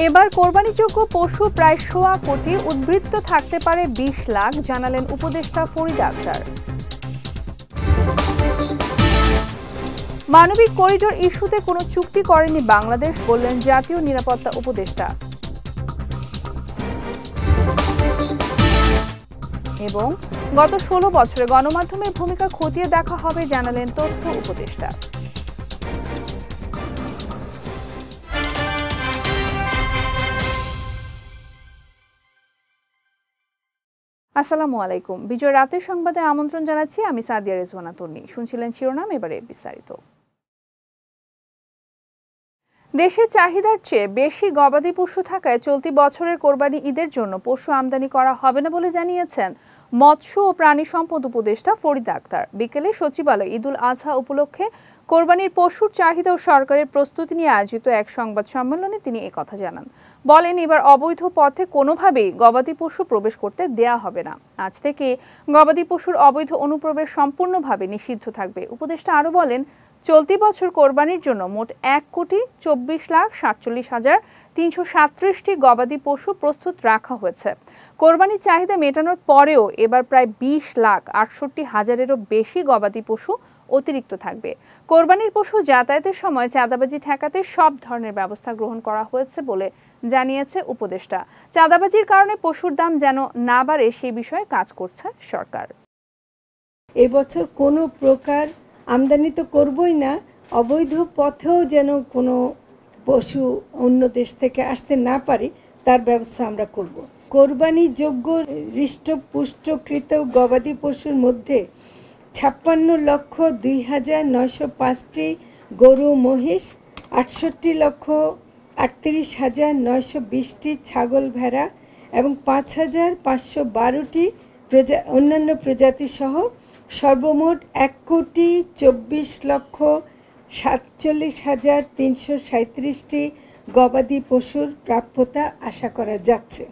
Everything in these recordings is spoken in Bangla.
এবার কোরবানিযোগ্য পশু প্রায় ১.৫ কোটি, উদ্বৃত্ত থাকতে পারে ২০ লাখ, জানালেন উপদেষ্টা ফরিদা আক্তার। মানবিক করিডোর ইস্যুতে কোনো চুক্তি করেনি বাংলাদেশ, বললেন জাতীয় নিরাপত্তা উপদেষ্টা। এবং গত ১৬ বছরে গণমাধ্যমের ভূমিকা খতিয়ে দেখা হবে, জানালেন তথ্য উপদেষ্টা। আসসালামু আলাইকুম। বিজয় রাতের সংবাদে আমন্ত্রণ জানাচ্ছি, আমি সাদিয়া রেজওয়ানা তন্নি। শুনছিলেন শিরোনাম, এবারে বিস্তারিত। দেশের চাহিদার চেয়ে বেশি গবাদি পশু থাকায় চলতি বছরের কোরবানি ঈদের জন্য পশু আমদানি করা হবে না বলে জানিয়েছেন মৎস্য ও প্রাণী সম্পদ উপদেষ্টা ফরিদা আক্তার। বিকেলে সচিবালয় ঈদুল আজহা উপলক্ষে কোরবানির পশুর চাহিদা ও সরকারের প্রস্তুতি নিয়ে আয়োজিত এক সংবাদ সম্মেলনে তিনি একথা জানান। বলেন, এবার অবৈধ পথে কোনোভাবেই গবাদি পশু প্রবেশ করতে দেয়া হবে না। আজ থেকে গবাদি পশুর অবৈধ অনুপ্রবেশ সম্পূর্ণভাবে নিষিদ্ধ থাকবে। উপদেষ্টা আরও বলেন, চলতি বছর কোরবানির জন্য মোট ১,২৪,৪৭,৩৩৭টি গবাদি পশু প্রস্তুত রাখা হয়েছে। কোরবানির চাহিদা মেটানোর পরেও এবার প্রায় ২০,৬৮,০০০-এরও বেশি গবাদি পশু অতিরিক্ত থাকবে। কোরবানির পশু যাতায়াতের সময় চাঁদাবাজি ঠেকাতে সব ধরনের ব্যবস্থা গ্রহণ করা হয়েছে বলে জানিয়েছে উপদেষ্টা। চাঁদাবাজির কারণে পশুর দাম যেন না বাড়ে সেই বিষয়ে কাজ করছে সরকার। এবছর কোনো প্রকার আমদানি তো করবই না, অবৈধ পথেও যেন কোনো পশু অন্য দেশ থেকে আসতে না পারে তার ব্যবস্থা আমরা করব। কোরবানিযোগ্য হৃষ্টপুষ্টকৃত গবাদি পশুর মধ্যে ৫৬,২২,৯০৫টি গরু মহিষ, ৬৮,৩৮,৯২০টি ছাগল ভেড়া এবং ৫,৫১২টি অন্যান্য প্রজাতি সহ সর্বমোট ১,২৪,৪৭,৩৩৭টি গবাদি পশুর প্রাপ্যতা আশা করা যাচ্ছে।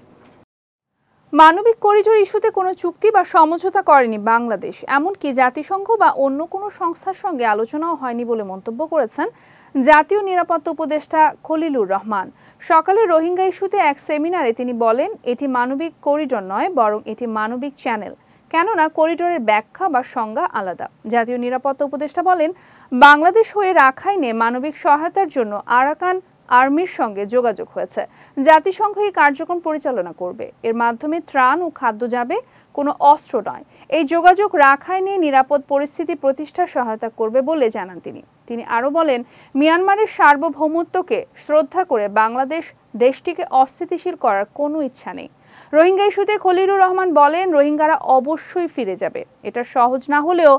মানবিক করিডোর ইস্যুতে কোনো চুক্তি বা সমঝোতা করেনি বাংলাদেশ, এমনকি জাতিসংঘ বা অন্য কোনো সংস্থার সঙ্গে আলোচনাও হয়নি বলে মন্তব্য করেছেন জাতীয় নিরাপত্তা উপদেষ্টা খলিলুর রহমান। সকালে রোহিঙ্গা ইস্যুতে এক সেমিনারে তিনি বলেন, এটি মানবিক করিডোর নয়, বরং এটি মানবিক চ্যানেল, কেননা করিডোরের ব্যাখ্যা বা সংজ্ঞা আলাদা। জাতীয় নিরাপত্তা উপদেষ্টা বলেন, বাংলাদেশ হয়ে রাখাইনে মানবিক সহায়তার জন্য আরাকান আর্মির সঙ্গে যোগাযোগ হয়েছে। জাতিসংঘ এই কার্যক্রম পরিচালনা করবে। এর মাধ্যমে ত্রাণ ও খাদ্য যাবে, কোনো অস্ত্র নয়। এই যোগাযোগ রাখাইনে নিরাপদ পরিস্থিতি প্রতিষ্ঠার সহায়তা করবে বলে জানান তিনি। তিনি আরও বলেন, মিয়ানমারের সার্বভৌমত্বকে শ্রদ্ধা করে বাংলাদেশ দেশটিকে অস্থিতিশীল করার কোনো ইচ্ছা নেই। রোহিঙ্গা ইস্যুতে খলিলুর রহমান বলেন, রোহিঙ্গারা অবশ্যই ফিরে যাবে। এটা সহজ না হলেও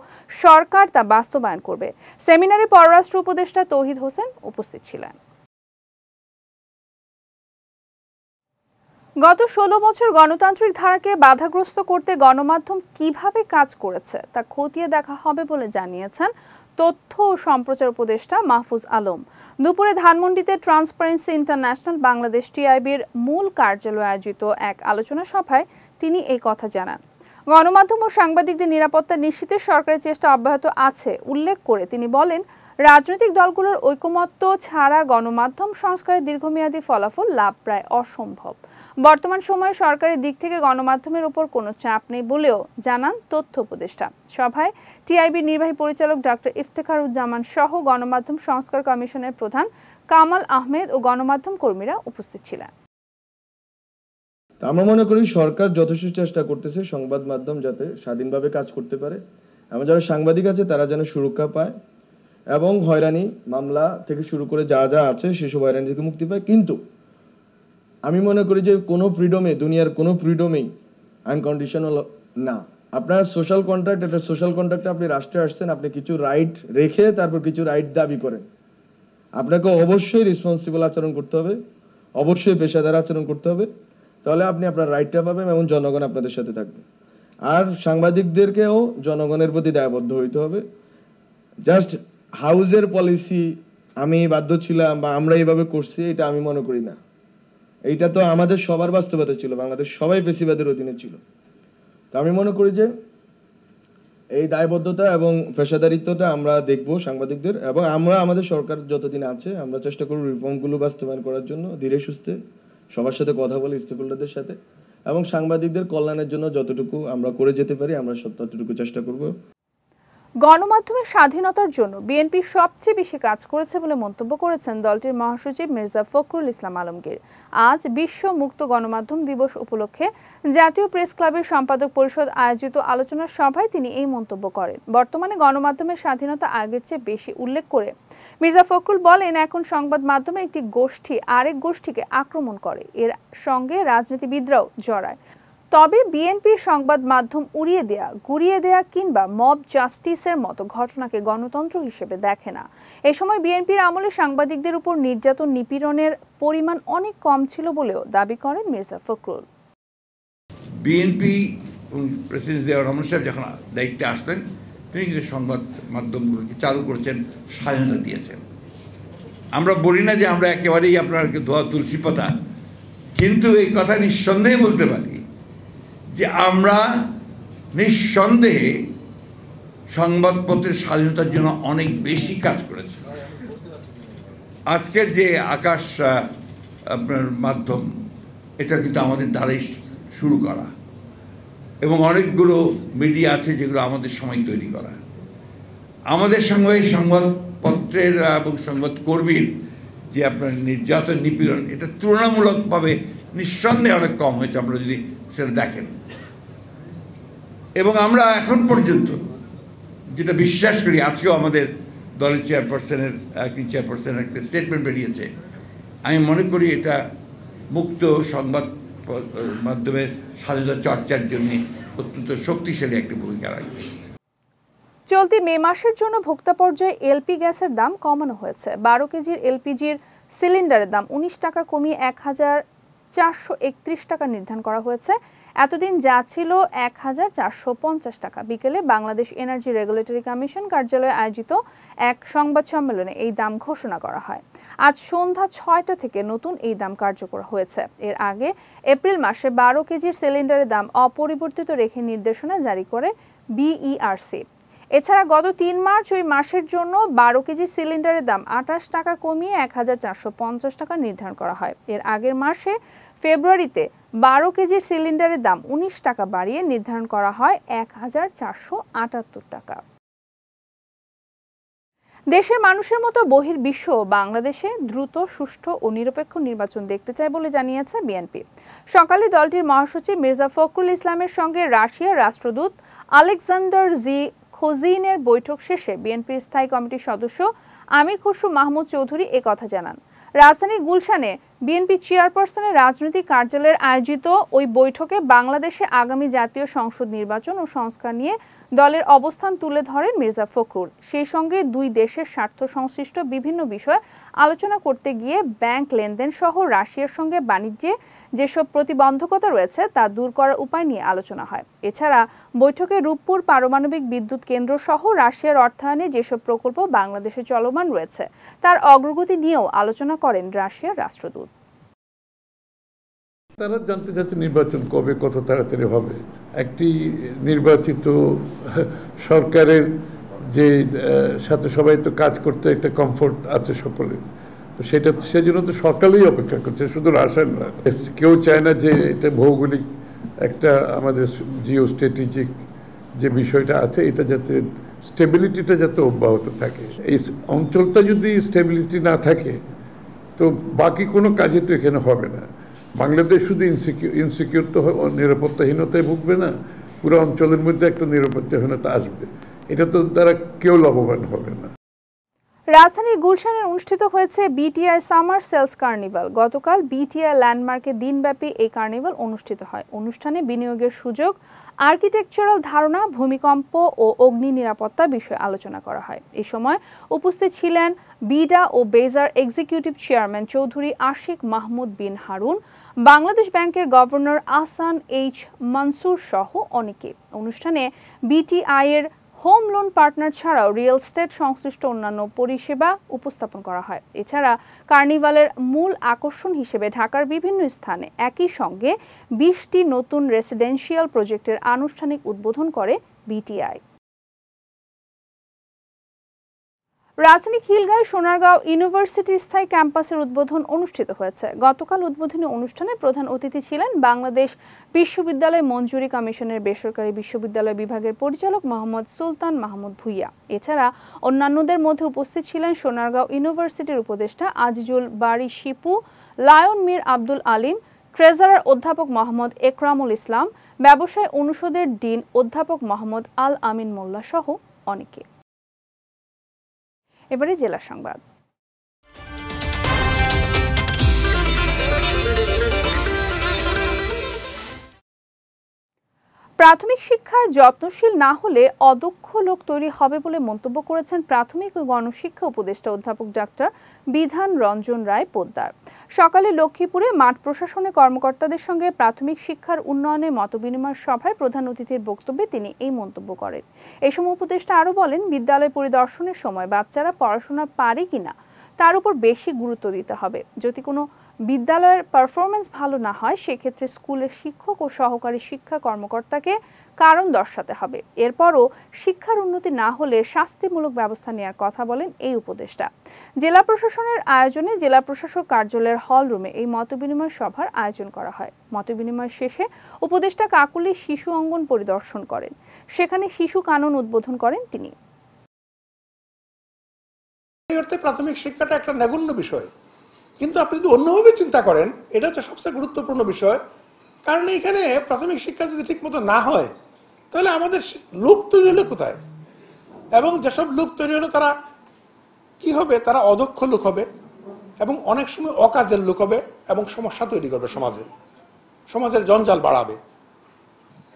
সরকার তা বাস্তবায়ন করবে। সেমিনারে পররাষ্ট্র উপদেষ্টা তৌহিদ হোসেন উপস্থিত ছিলেন। গত ১৬ বছর গণতান্ত্রিক ধারাকে বাধাগ্রস্ত করতে গণমাধ্যম কিভাবে কাজ করেছে তা খতিয়ে দেখা হবে বলে জানিয়েছেন তথ্য ও সম্প্রচার উপদেষ্টা মাহফুজ আলম। দুপুরে ধানমন্ডিতে ট্রান্সপারেন্সি ইন্টারন্যাশনাল বাংলাদেশ টিআইবির মূল কার্যালয়ে আয়োজিত এক আলোচনা সভায় তিনি এই কথা জানান। গণমাধ্যম ও সাংবাদিকদের নিরাপত্তা নিশ্চিতে সরকারের চেষ্টা অব্যাহত আছে উল্লেখ করে তিনি বলেন, রাজনৈতিক দলগুলোর ঐকমত্য ছাড়া গণমাধ্যম সংস্কারের দীর্ঘমেয়াদী ফলাফল লাভ প্রায় অসম্ভব। বর্তমান সময়ে সরকারের দিক থেকে গণমাধ্যমের উপর কোনো চাপ নেই বলেও জানান তথ্য উপদেষ্টা। সভায় টিআইবির নির্বাহী পরিচালক ডক্টর ইফতেখারুজ্জামান সহ গণমাধ্যম সংস্কার কমিশনের প্রধান কামাল আহমেদ ও গণমাধ্যম কর্মীরা উপস্থিত ছিলেন। আমরা মনে করি সরকার যথেষ্ট চেষ্টা করতেছে সংবাদ মাধ্যম যাতে স্বাধীনভাবে কাজ করতে পারে এবং যারা সাংবাদিক আছে তারা যেন সুরক্ষা পায় এবং হয়রানি মামলা থেকে শুরু করে যা যা আছে সেসব হয়রানি থেকে মুক্তি পায়। কিন্তু আমি মনে করি যে কোনো ফ্রিডমে, দুনিয়ার কোনো ফ্রিডমেই আনকন্ডিশনাল না। আপনার সোশ্যাল কন্ট্রাক্ট, একটা সোশ্যাল কন্ট্রাক্টে আপনি রাষ্ট্রে আসছেন, আপনি কিছু রাইট রেখে তারপর কিছু রাইট দাবি করেন। আপনাকে অবশ্যই রেসপন্সিবল আচরণ করতে হবে, অবশ্যই পেশাদার আচরণ করতে হবে, তাহলে আপনি আপনার রাইটটা পাবেন এবং জনগণ আপনাদের সাথে থাকবে। আর সাংবাদিকদেরকেও জনগণের প্রতি দায়বদ্ধ হইতে হবে। জাস্ট হাউজের পলিসি আমি বাধ্য ছিলাম বা আমরা এইভাবে করছি, এটা আমি মনে করি না। এইটা তো আমাদের সবার বাস্তবতা ছিল, বাংলাদেশ সবাই পেশিবাদের অধীনে ছিল। তো আমি মনে করি যে এই দায়বদ্ধতা এবং পেশাদারিত্বটা আমরা দেখব সাংবাদিকদের, এবং আমরা আমাদের সরকার যতদিন আছে আমরা চেষ্টা করব রিফর্মগুলো বাস্তবায়ন করার জন্য ধীরে সুস্থে সবার সাথে কথা বলে, স্টেকহোল্ডারদের সাথে, এবং সাংবাদিকদের কল্যাণের জন্য যতটুকু আমরা করে যেতে পারি আমরা ততটুকু চেষ্টা করব। গণমাধ্যমের স্বাধীনতার জন্য বিএনপি সবচেয়ে বেশি কাজ করেছে বলে মন্তব্য করেছেন দলটির মহাসচিব মির্জা ফখরুল ইসলাম আলমগীর। আজ বিশ্ব মুক্ত গণমাধ্যম দিবস উপলক্ষে জাতীয় প্রেস ক্লাবের সম্পাদক পরিষদ আয়োজিত আলোচনা সভায় তিনি এই মন্তব্য করেন। বর্তমানে গণমাধ্যমের স্বাধীনতা আগের চেয়ে বেশি উল্লেখ করে মির্জা ফখরুল বলেন, এখন সংবাদ মাধ্যমে একটি গোষ্ঠী আরেক গোষ্ঠীকে আক্রমণ করে, এর সঙ্গে রাজনীতিবিদরাও জড়ায়। তবে বিএনপির সংবাদ মাধ্যম উড়িয়ে দেয়া, গুড়িয়ে দেয়া কিংবা মব জাস্টিসের মতো ঘটনাকে গণতন্ত্র হিসেবে দেখে না। এ সময় বিএনপির আমলে সাংবাদিকদের উপর নির্যাতন নিপীড়নের পরিমাণ অনেক কম ছিল বলেও দাবি করেন মির্জা ফখরুল। বিএনপি প্রেসিডেন্ট জিয়াউর রহমান সাহেব যখন দায়িত্বে আসলেন তিনি কিন্তু সংবাদ মাধ্যমগুলোকে চালু করেছেন, স্বাধীনতা দিয়েছেন। আমরা বলি না যে আমরা একেবারেই আপনার ধোয়া তুলসী পাতা, কিন্তু এই কথা নিঃসন্দেহে বলতে পারি যে আমরা নিঃসন্দেহে সংবাদপত্রের স্বাধীনতার জন্য অনেক বেশি কাজ করেছি। আজকের যে আকাশ আপনার মাধ্যম, এটা কিন্তু আমাদের দ্বারাই শুরু করা, এবং অনেকগুলো মিডিয়া আছে যেগুলো আমাদের সময় তৈরি করা। আমাদের সঙ্গে সংবাদপত্রের এবং সংবাদকর্মীর যে আপনার নির্যাতন নিপীড়ন, এটা তুলনামূলকভাবে নিঃসন্দেহে অনেক কম হয়েছে আমরা যদি সেটা দেখেন। এবং আমরা এখন পর্যন্ত যেটা বিশ্বাস করি, আজকেও আমাদের দলের চেয়ারপারসনের একটা স্টেটমেন্ট বেরিয়েছে, আমি মনে করি এটা মুক্ত সংবাদ মাধ্যমের স্বাধীনতা চর্চার জন্য অত্যন্ত শক্তিশালী একটা ভূমিকা রাখবে। চলতি মে মাসের জন্য ভোক্তা পর্যায়ে এলপি গ্যাসের দাম কমানো হয়েছে। 12 কেজির এলপিজির সিলিন্ডারের দাম 19 টাকা কমিয়ে 1431 টাকা নির্ধারণ করা হয়েছে। এতদিন যা ছিল 1450 টাকা। বিকেলে বাংলাদেশ এনার্জি রেগুলেটরি কমিশন কার্যালয়ে আয়োজিত এক সংবাদ সম্মেলনে এই দাম ঘোষণা করা হয়। আজ সন্ধ্যা 6টা থেকে নতুন এই দাম কার্যকর হয়েছে। এর আগে এপ্রিল মাসে 12 কেজির সিলিন্ডারের দাম অপরিবর্তিত রেখে নির্দেশনা জারি করে বিইআরসি। এছাড়া গত 3 মার্চ ওই মাসের জন্য 12 কেজি সিলিন্ডারের দাম 28 টাকা কমিয়ে 1450 টাকা নির্ধারণ করা হয়। এর আগের মাসে ফেব্রুয়ারিতে 12 কেজির সিলিন্ডারের দাম 19 টাকা বাড়িয়ে নির্ধারণ করা হয় 1478 টাকা। দেশের মানুষের মতো বহির্বিশ্ব বাংলাদেশে দ্রুত, সুষ্ঠু ও নিরপেক্ষ নির্বাচন দেখতে চায় বলে জানিয়েছে বিএনপি। সকালে দলটির মহাসচিব মির্জা ফখরুল ইসলামের সঙ্গে রাশিয়ার রাষ্ট্রদূত আলেকজান্ডার জি খোজিনের বৈঠক শেষে বিএনপির স্থায়ী কমিটির সদস্য আমির খসরু মাহমুদ চৌধুরী একথা জানান। রাজধানীর গুলশানে বিএনপি চেয়ারপারসনের রাজনৈতিক কার্যালয়ের আয়োজিত ওই বৈঠকে বাংলাদেশে আগামী জাতীয় সংসদ নির্বাচন ও সংস্কার নিয়ে দলের অবস্থান তুলে ধরেন মির্জা ফখরুল। সেই সঙ্গে দুই দেশের স্বার্থ সংশ্লিষ্ট বিভিন্ন বিষয়ে আলোচনা করতে গিয়ে ব্যাংক লেনদেন সহ রাশিয়ার সঙ্গে বাণিজ্যে যেসব প্রতিবন্ধকতা রয়েছে তা দূর করার উপায় নিয়ে আলোচনা হয়। এছাড়া বৈঠকে রূপপুর পারমাণবিক বিদ্যুৎ কেন্দ্র সহ রাশিয়ার অর্থায়নে যেসব প্রকল্প বাংলাদেশে চলমান রয়েছে তার অগ্রগতি নিয়েও আলোচনা করেন রাশিয়ার রাষ্ট্রদূত। তারা জানতে চাচ্ছে নির্বাচন কবে, কত তাড়াতাড়ি হবে। একটি নির্বাচিত সরকারের যে সাথে সবাই তো কাজ করতে একটা কমফোর্ট আছে সকলের, তো সেটা সেজন্য তো সকালেই অপেক্ষা করছে, শুধু রাশিয়ান না। কেউ চায় না যে এটা ভৌগোলিক একটা আমাদের জিও স্ট্র্যাটেজিক যে বিষয়টা আছে এটা যাতে স্টেবিলিটিটা যাতে অব্যাহত থাকে। এই অঞ্চলটা যদি স্টেবিলিটি না থাকে তো বাকি কোনো কাজে তো এখানে হবে না। বাংলাদেশ শুধু ইনসিকিউর তো নিরাপত্তাহীনতায় ভুগবে না, পুরো অঞ্চলের মধ্যে একটা নিরাপত্তাহীনতা আসবে, এটা তো দ্বারা কেউ লাভবান হবে না। রাজধানীর গুলশানে অনুষ্ঠিত হয়েছে বিটিআই সামার সেলস কার্নিভাল। গতকাল বিটিআই ল্যান্ডমার্কে দিনব্যাপী এই কার্নিভাল অনুষ্ঠিত হয়। অনুষ্ঠানে বিনিয়োগের সুযোগ, আর্কিটেকচারাল ধারণা, ভূমিকম্প ও অগ্নি নিরাপত্তা বিষয়ে আলোচনা করা হয়। এই সময় উপস্থিত ছিলেন বিডা ও বেজার এক্সিকিউটিভ চেয়ারম্যান চৌধুরী আশিক মাহমুদ বিন হারুন, বাংলাদেশ ব্যাংকের গভর্নর আহসান এইচ মনসুর সহ অনেকে। অনুষ্ঠানে বিটিআই এর হোম লোন পার্টনার ছাড়াও রিয়েল এস্টেট সংশ্লিষ্ট অন্যান্য পরিষেবা উপস্থাপন করা হয়। এছাড়া কার্নিভালের মূল আকর্ষণ হিসেবে ঢাকার বিভিন্ন স্থানে একই সঙ্গে 20টি নতুন রেসিডেন্সিয়াল প্রজেক্টের আনুষ্ঠানিক উদ্বোধন করে বিটিআই। রাজধানী খিলগাঁও সোনারগাঁও ইউনিভার্সিটির স্থায়ী ক্যাম্পাসের উদ্বোধন অনুষ্ঠিত হয়েছে। গতকাল উদ্বোধনী অনুষ্ঠানে প্রধান অতিথি ছিলেন বাংলাদেশ বিশ্ববিদ্যালয় মঞ্জুরি কমিশনের বেসরকারি বিশ্ববিদ্যালয় বিভাগের পরিচালক মোহাম্মদ সুলতান মাহমুদ ভুইয়া। এছাড়া অন্যান্যদের মধ্যে উপস্থিত ছিলেন সোনারগাঁও ইউনিভার্সিটির উপদেষ্টা আজিজুল বারী শিপু, লায়ন মীর আব্দুল আলিম, ট্রেজারার অধ্যাপক মোহাম্মদ একরামুল ইসলাম, ব্যবসায় অনুষদের ডিন অধ্যাপক মোহাম্মদ আল আমিন মোল্লা সহ অনেকে। এবারে জেলা সংবাদ। প্রাথমিক শিক্ষায় যত্নশীল না হলে অদক্ষ লোক তৈরি হবে বলে মন্তব্য করেছেন প্রাথমিক ও গণশিক্ষা উপদেষ্টা অধ্যাপক ডাক্তার বিধান রঞ্জন রায় পোদ্দার। সকালে লক্ষ্মীপুরে মাঠ প্রশাসনের কর্মকর্তাদের সঙ্গে প্রাথমিক শিক্ষার উন্নয়নে মতবিনিময় সভায় প্রধান অতিথির বক্তব্যে তিনি এই মন্তব্য করেন। এই সময় উপদেষ্টা আরও বলেন, বিদ্যালয় পরিদর্শনের সময় বাচ্চারা পড়াশোনা পারে কিনা তার উপর বেশি গুরুত্ব দিতে হবে। যদি কোনো বিদ্যালয়ের পারফরমেন্স ভালো না হয় সেক্ষেত্রে স্কুলের শিক্ষক ও সহকারী শিক্ষা কর্মকর্তাকে কারণ দর্শাতে হবে। এরপরও শিক্ষার উন্নতি না হলে শাস্তিমূলক ব্যবস্থা নেওয়ার কথা বলেন এই উপদেষ্টা। জেলা প্রশাসনের আয়োজনে জেলা প্রশাসক কার্যালয়ের হল রুমে এই মতবিনিময় সভার আয়োজন করা হয়। মতবিনিময় শেষে উপদেষ্টা কাকুলি শিশু অঙ্গন পরিদর্শন করেন। সেখানে শিশু কানুন উদ্বোধন করেন তিনি। প্রাথমিক শিক্ষাটা একটা নগণ্য বিষয়, কিন্তু আপনি যদি অন্যভাবে চিন্তা করেন এটা হচ্ছে সবচেয়ে গুরুত্বপূর্ণ বিষয়। কারণ এখানে প্রাথমিক শিক্ষা যদি ঠিক মতো না হয় তাহলে আমাদের লোক তৈরি হলো কোথায়, এবং যেসব লোক তৈরি হলো তারা কি হবে, তারা অদক্ষ লোক হবে এবং অনেক সময় অকাজের লোক হবে এবং সমস্যা তৈরি করবে সমাজের জঞ্জাল বাড়াবে।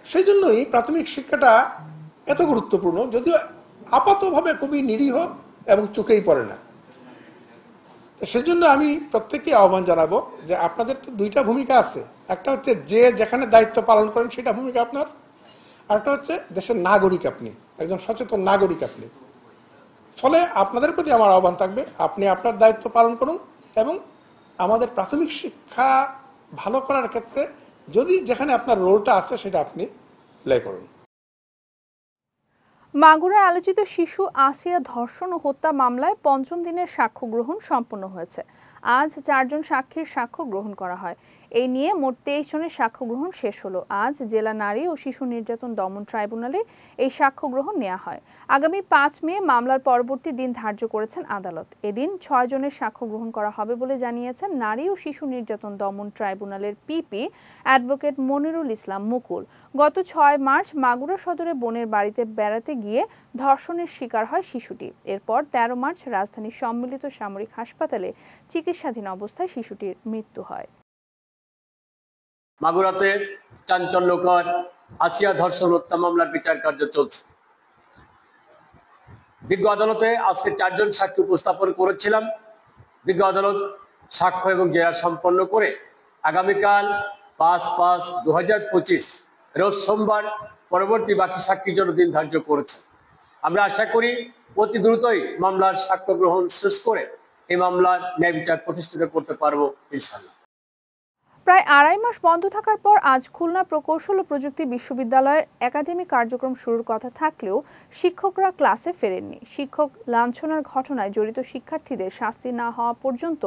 সেই জন্যই প্রাথমিক শিক্ষাটা এত গুরুত্বপূর্ণ, যদিও আপাতভাবে খুবই নিরীহ এবং চোখেই পড়ে না। সেজন্য আমি প্রত্যেককে আহ্বান জানাবো যে আপনাদের তো দুইটা ভূমিকা আছে, একটা হচ্ছে যে যেখানে দায়িত্ব পালন করেন সেটা ভূমিকা আপনার, আর একটা হচ্ছে দেশের নাগরিক, আপনি একজন সচেতন নাগরিক আপনি। ফলে আপনাদের প্রতি আমার আহ্বান থাকবে আপনি আপনার দায়িত্ব পালন করুন এবং আমাদের প্রাথমিক শিক্ষা ভালো করার ক্ষেত্রে যদি যেখানে আপনার রোলটা আছে সেটা আপনি প্লে করুন। মাগুরায় আলোচিত শিশু আসিয়া ধর্ষণ ও হত্যা মামলায় পঞ্চম দিনের সাক্ষ্য গ্রহণ সম্পন্ন হয়েছে। আজ 4 জন সাক্ষীর সাক্ষ্য গ্রহণ করা হয়। এই নিয়ে মোট 23 জনের সাক্ষ্য গ্রহণ শেষ হলো। আজ জেলা নারী ও শিশু নির্যাতন দমন ট্রাইব্যুনালে এই সাক্ষ্য গ্রহণ নেওয়া হয়। আগামী 5 মে মামলার পরবর্তী দিন ধার্য করেছেন আদালত। এদিন 6 জনের সাক্ষ্য গ্রহণ করা হবে বলে জানিয়েছেন নারী ও শিশু নির্যাতন দমন ট্রাইব্যুনালের পিপি অ্যাডভোকেট মনিরুল ইসলাম মুকুল। গত 6 মার্চ মাগুরা সদরে বোনের বাড়িতে বেড়াতে গিয়ে ধর্ষণের শিকার হয় শিশুটি। এরপর 13 মার্চ রাজধানীর সম্মিলিত সামরিক হাসপাতালে চিকিৎসাধীন অবস্থায় শিশুটির মৃত্যু হয়। মাগুরাতে চাঞ্চল্যকর আসিয়া ধর্ষণ হত্যা মামলার বিচার কার্য চলছে। বিজ্ঞ আদালতে আজকে 4 জন সাক্ষী উপস্থাপন করেছিলাম। বিজ্ঞ আদালত সাক্ষ্য এবং জেরা সম্পন্ন করে আগামীকাল 5/5/2025 রোজ সোমবার পরবর্তী বাকি সাক্ষীর জন্য দিন ধার্য করেছে। আমরা আশা করি অতি দ্রুতই মামলার সাক্ষ্য গ্রহণ শেষ করে এই মামলার ন্যায় বিচার প্রতিষ্ঠিত করতে পারবো ইনশাআল্লাহ। প্রায় 2.5 মাস বন্ধ থাকার পর আজ খুলনা প্রকৌশল ও প্রযুক্তি বিশ্ববিদ্যালয়ের একাডেমিক কার্যক্রম শুরুর কথা থাকলেও শিক্ষকরা ক্লাসে ফেরেননি। শিক্ষক লাঞ্ছনার ঘটনায় জড়িত শিক্ষার্থীদের শাস্তি না হওয়া পর্যন্ত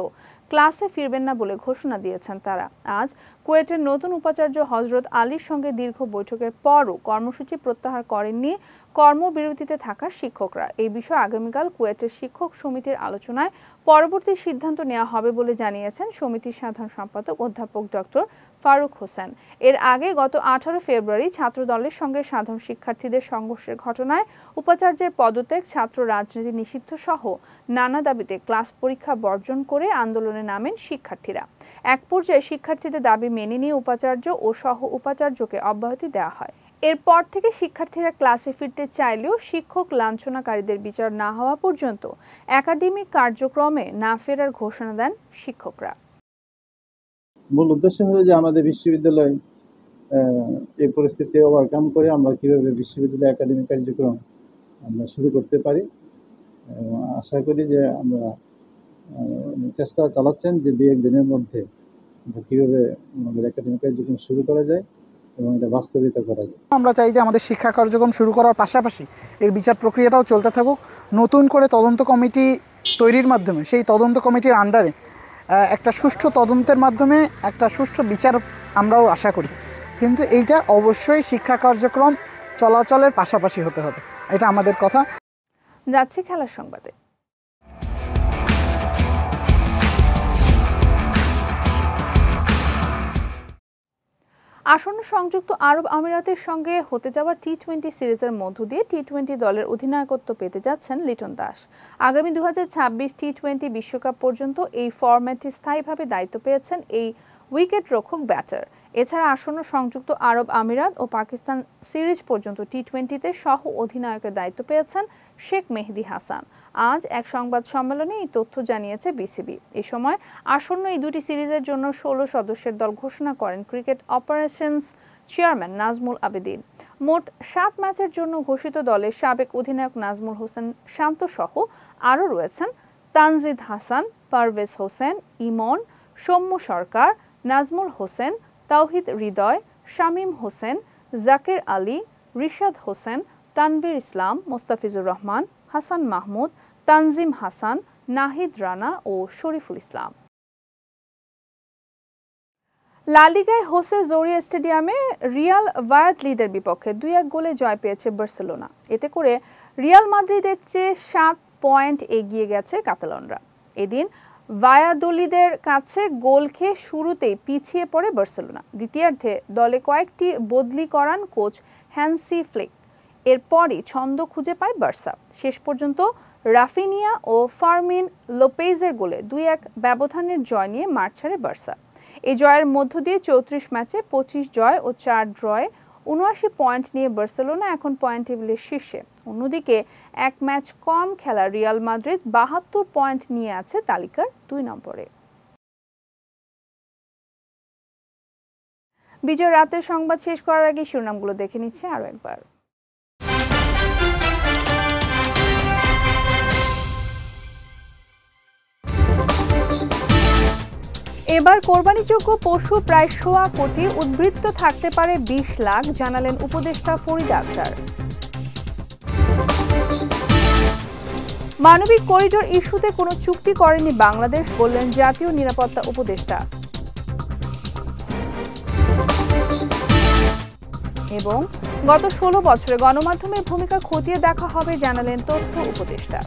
ক্লাসে ফিরবেন না বলে ঘোষণা দিয়েছেন তারা। আজ কুয়েটের নতুন উপাচার্য হজরত আলীর সঙ্গে দীর্ঘ বৈঠকের পরও কর্মসূচি প্রত্যাহার করেননি কর্মবিরতিতে থাকা শিক্ষকরা। এই বিষয়ে আগামীকাল কুয়েটের শিক্ষক সমিতির আলোচনায় পরবর্তী সিদ্ধান্ত নেওয়া হবে বলে জানিয়েছেন সমিতির সাধারণ সম্পাদক অধ্যাপক ডক্টর ফারুক হোসেন। এর আগে গত 18 ফেব্রুয়ারি ছাত্রদলের সঙ্গে সাধারণ শিক্ষার্থীদের সংঘর্ষের ঘটনায় উপাচার্যের পদত্যাগ, ছাত্র রাজনীতি নিষিদ্ধ সহ নানা দাবিতে ক্লাস পরীক্ষা বর্জন করে আন্দোলনে নামেন শিক্ষার্থীরা। এক পর্যায়ে শিক্ষার্থীদের দাবি মেনে নিয়ে উপাচার্য ও সহ উপাচার্যকে অব্যাহতি দেওয়া হয়। এরপর থেকে শিক্ষার্থীরা ক্লাসে ফিরতে চাইলেও শিক্ষক লাঞ্ছনাকারীদের বিচার না হওয়া পর্যন্ত একাডেমিক কার্যক্রমে না ফেরার ঘোষণা দেন শিক্ষকরা। মূল উদ্দেশ্য হলো যে আমাদের বিশ্ববিদ্যালয় এই পরিস্থিতি ওভারকাম করে আমরা কিভাবে বিশ্ববিদ্যালয় একাডেমিক কার্যক্রম আমরা শুরু করতে পারি। আশা করি যে আমরা চেষ্টা চালাচ্ছেন যে 2-1 দিনের মধ্যে কিভাবে আমাদের একাডেমিক কার্যক্রম শুরু করা যায়। এবং এটা বাস্তবিত করা যায়। আমরা চাই যে আমাদের শিক্ষা কার্যক্রম শুরু করার পাশাপাশি এর বিচার প্রক্রিয়াটাও চলতে থাকুক। নতুন করে তদন্ত কমিটি তৈরির মাধ্যমে সেই তদন্ত কমিটির আন্ডারে একটা সুষ্ঠু তদন্তের মাধ্যমে একটা সুষ্ঠু বিচার আমরাও আশা করি, কিন্তু এইটা অবশ্যই শিক্ষা কার্যক্রম চলাচলের পাশাপাশি হতে হবে, এটা আমাদের কথা। যাচ্ছি খেলার সংবাদে। আসন্ন সংযুক্ত আরব আমিরাতের সঙ্গে হতে যাওয়া টি-20 সিরিজের মধ্য দিয়ে টি-20 দলের অধিনায়কত্ব পেতে যাচ্ছেন লিটন দাস। আগামী 2026 টি-20 বিশ্বকাপ পর্যন্ত এই ফরম্যাটে স্থায়ীভাবে দায়িত্ব পেয়েছেন এই উইকেট রক্ষক ব্যাটার। এছাড়া আসন্ন সংযুক্ত আরব আমিরাত ও পাকিস্তান সিরিজ পর্যন্ত টি-20তে সহ অধিনায়কের দায়িত্ব পেয়েছেন শেখ মেহেদী হাসান। আজ এক সংবাদ সম্মেলনে এই তথ্য জানিয়েছে বিসিবি। এ সময় আসন্ন এই দুটি সিরিজের জন্য 16 সদস্যের দল ঘোষণা করেন cricket operations chairman Nazmul Abedin. মোট 7 ম্যাচের জন্য ঘোষিত দলের সাবেক অধিনায়ক নাজমুল হোসেন শান্ত সহ আরও রয়েছেন তানজিদ হাসান, পারভেজ হোসেন, ইমন, সৌম্য সরকার, নাজমুল হোসেন, তাওহিদ হৃদয়, শামীম হোসেন, জাকির আলী, রিশাদ হোসেন, তানভীর ইসলাম, মোস্তাফিজুর রহমান, হাসান মাহমুদ, তানজিম হাসান, নাহিদ রানা ও শরীফুল ইসলাম। লা লিগায় হোসে জোরিয়া স্টেডিয়ামে রিয়াল ভায়াদলিদের বিপক্ষে 2-1 গোলে জয় পেয়েছে বার্সেলোনা। এতে করে রিয়াল মাদ্রিদের চেয়ে 7 পয়েন্ট এগিয়ে গেছে কাতালানরা। এদিন ভায়াদলিদের কাছে গোল খেয়ে শুরুতেই পিছিয়ে পড়ে বার্সেলোনা। দ্বিতীয়ার্ধে দলে কয়েকটি বদলি করান কোচ হ্যান্সি ফ্লিক। এরপরই ছন্দ খুঁজে পায় বার্সা। শেষ পর্যন্ত রাফিনিয়া ও ফার্মিন লোপেজের গোলে 2-1 ব্যবধানের জয় নিয়ে মাঠ ছাড়ে বার্সা। এই জয়ের মধ্য দিয়ে 34 ম্যাচে 25 জয় ও 4 ড্রয়ে 79 পয়েন্ট নিয়ে বার্সেলোনা এখন পয়েন্ট টেবিলের শীর্ষে। অন্যদিকে এক ম্যাচ কম খেলা রিয়াল মাদ্রিদ 72 পয়েন্ট নিয়ে আছে তালিকার 2 নম্বরে। বিজয় রাতের সংবাদ শেষ করার আগে শিরোনামগুলো দেখে নিচ্ছে আরো একবার। এবার কোরবানিযোগ্য পশু প্রায় 1.25 কোটি, উদ্বৃত্ত থাকতে পারে 20 লাখ, জানালেন উপদেষ্টা ফরিদা আক্তার। মানবিক করিডোর ইস্যুতে কোনো চুক্তি করেনি বাংলাদেশ, বললেন জাতীয় নিরাপত্তা উপদেষ্টা। এবং গত 16 বছরে গণমাধ্যমের ভূমিকা খতিয়ে দেখা হবে, জানালেন তথ্য উপদেষ্টা।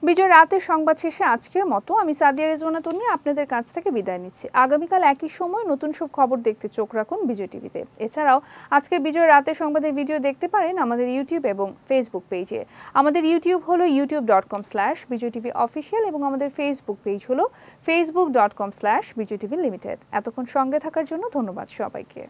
বিজয় রাতের সংবাদ শেষে আজকের মতো আমি সাদিয়া রেজওয়ানা তন্নি আপনাদের কাছ থেকে বিদায় নিচ্ছি। আগামীকাল একই সময় নতুন সব খবর দেখতে চোখ রাখুন বিজয় টিভিতে। এছাড়াও আজকের বিজয় রাতের সংবাদের ভিডিও দেখতে পারেন আমাদের ইউটিউব এবং ফেসবুক পেজে। আমাদের ইউটিউব হলো youtube.com/bijytvofficial এবং আমাদের ফেসবুক পেজ হলো facebook.com/bijytvlimited। এতক্ষণ সঙ্গে থাকার জন্য ধন্যবাদ সবাইকে।